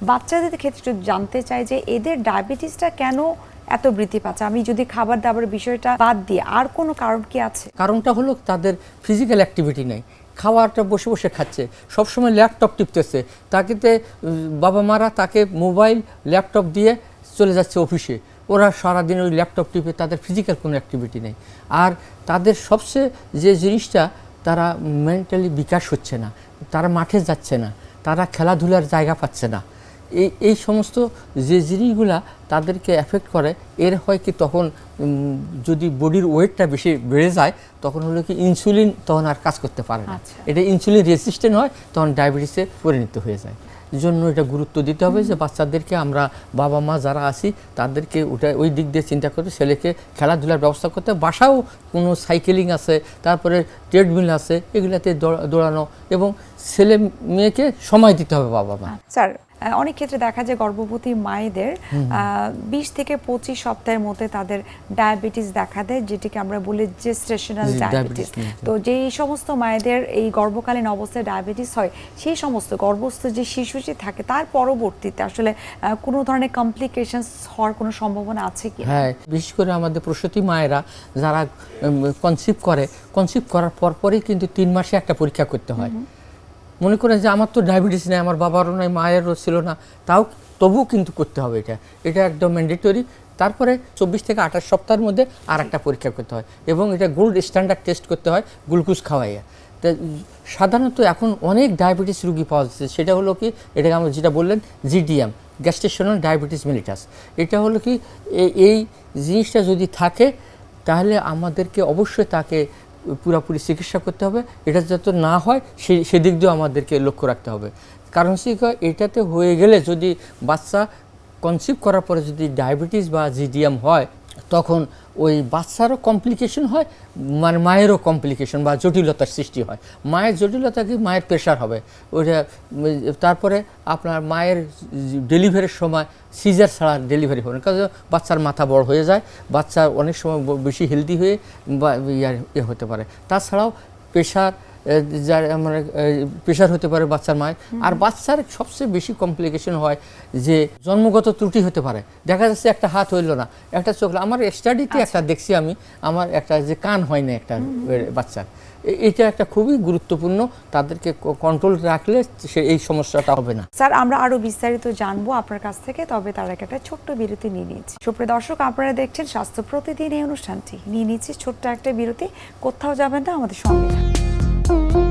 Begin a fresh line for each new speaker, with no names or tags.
বাচ্চাদের ক্ষেত্রে যদি জানতে চাই যে এদের ডায়াবেটিসটা কেন এত বৃদ্ধি পাচ্ছে, আমি যদি খাবার দাবারের বিষয়টা বাদ দিয়ে আর কোনো কারণ কি আছে?
কারণটা হলো তাদের ফিজিক্যাল অ্যাক্টিভিটি নেই, খাওয়াটা বসে বসে খাচ্ছে, সবসময় ল্যাপটপ টিপতেছে, তাকে বাবা মারা তাকে মোবাইল ল্যাপটপ দিয়ে চলে যাচ্ছে অফিসে, ওরা সারাদিন ওই ল্যাপটপ টিপে, তাদের ফিজিক্যাল কোনো অ্যাক্টিভিটি নেই। আর তাদের সবচেয়ে যে জিনিসটা, তারা মেন্টালি বিকাশ হচ্ছে না, তারা মাঠে যাচ্ছে না, তারা খেলাধুলার জায়গা পাচ্ছে না। এই সমস্ত যে জিনিসগুলা তাদেরকে এফেক্ট করে, এর হয় কি তখন যদি বডির ওয়েটটা বেশি বেড়ে যায়, তখন হলো কি ইনসুলিন তখন আর কাজ করতে পারে না, এটা ইনসুলিন রেজিস্ট্যান্ট হয়, তখন ডায়াবেটিসে পরিণত হয়ে যায়। জন্য এটা গুরুত্ব দিতে হবে যে বাচ্চাদেরকে আমরা বাবা মা যারা আছি তাদেরকে ওই দিক দিয়ে চিন্তা করতে, ছেলেকে খেলাধুলার ব্যবস্থা করতে, বাসাও কোনো সাইকেলিং আছে, তারপরে ট্রেডমিল আছে, এগুলাতে দৌড়ানো, এবং ছেলে মেয়েকে সময় দিতে হবে বাবা মা।
স্যার, অনেক ক্ষেত্রে দেখা যায় গর্ভবতী মায়েদের 20 থেকে 25 সপ্তাহের মধ্যে তাদের ডায়াবেটিস দেখা দেয়, যেটিকে আমরা বলি জেস্টেশনাল ডায়াবেটিস। তো যেই সমস্ত মায়েদের এই গর্ভকালীন অবস্থায় ডায়াবেটিস হয়, সেই সমস্ত গর্ভস্থ যে শিশুটি থাকে তার পরবর্তীতে আসলে কোনো ধরনের কমপ্লিকেশনস হওয়ার কোনো সম্ভাবনা আছে কি?
হ্যাঁ, বিশেষ করে আমাদের প্রসূতি মায়েরা যারা কনসিভ করার পরপরই কিন্তু 3 মাসে একটা পরীক্ষা করতে হয়। মনে করেন যে আমার তো ডায়াবেটিস নেই, আমার বাবারও নাই, মায়েরও ছিল না, তবুও কিন্তু করতে হবে, এটা একদম ম্যান্ডেটরি। তারপরে 24 থেকে 28 সপ্তাহের মধ্যে আর একটা পরীক্ষা করতে হয়, এবং এটা গোল্ড স্ট্যান্ডার্ড টেস্ট করতে হয় গ্লুকোজ খাওয়াইয়া। তা সাধারণত এখন অনেক ডায়াবেটিস রুগী পাওয়া যাচ্ছে, সেটা হলো কি, এটাকে আমরা যেটা বললেন জিডিএম, গ্যাস্টেশনাল ডায়াবেটিস মেলিটাস। এটা হলো কি, এই জিনিসটা যদি থাকে তাহলে আমাদেরকে অবশ্যই তাকে পুরোপুরি চিকিৎসা করতে হবে। এটা যাতে না হয় সেদিক দিয়েও আমাদেরকে লক্ষ্য রাখতে হবে। কারণ এটাতে হয়ে গেলে, যদি বাচ্চা কনসিভ করার পরে যদি ডায়াবেটিস বা জিডিএম হয়, তখন ওই বাচ্চারও কমপ্লিকেশন হয়, মানে মায়েরও কমপ্লিকেশন বা জটিলতার সৃষ্টি হয়। মায়ের জটিলতা কি, মায়ের প্রেশার হবে ওইটা, তারপরে আপনার মায়ের ডেলিভারির সময় সিজার ছাড়া ডেলিভারি হবে না, কারণ বাচ্চার মাথা বড় হয়ে যায়, বাচ্চা অনেক সময় বেশি হেলদি হয়ে বা হতে পারে। তাছাড়াও প্রেশার হতে পারে বাচ্চার মায়ের। আর বাচ্চার সবচেয়ে বেশি কমপ্লিকেশন হয় যে জন্মগত ত্রুটি হতে পারে, দেখা যাচ্ছে একটা হাত হইল না, একটা চোখ, আমার স্টাডিতে একটা দেখছি আমি, আমার একটা যে কান হয় না একটা বাচ্চার, এটা একটা খুবই গুরুত্বপূর্ণ, তাদেরকে কন্ট্রোল রাখলে এই সমস্যাটা হবে না।
স্যার, আমরা আরো বিস্তারিত জানবো আপনার কাছ থেকে, তবে তার একটা ছোট্ট বিরতি নিয়ে নিচ্ছি। সুপ্রিয় দর্শক, আপনারা দেখছেন স্বাস্থ্য প্রতিদিন এই অনুষ্ঠানটি, নিয়ে নিচ্ছি ছোট্ট একটা বিরতি। কোথাও যাবেন না, আমাদের সঙ্গে থাকুন।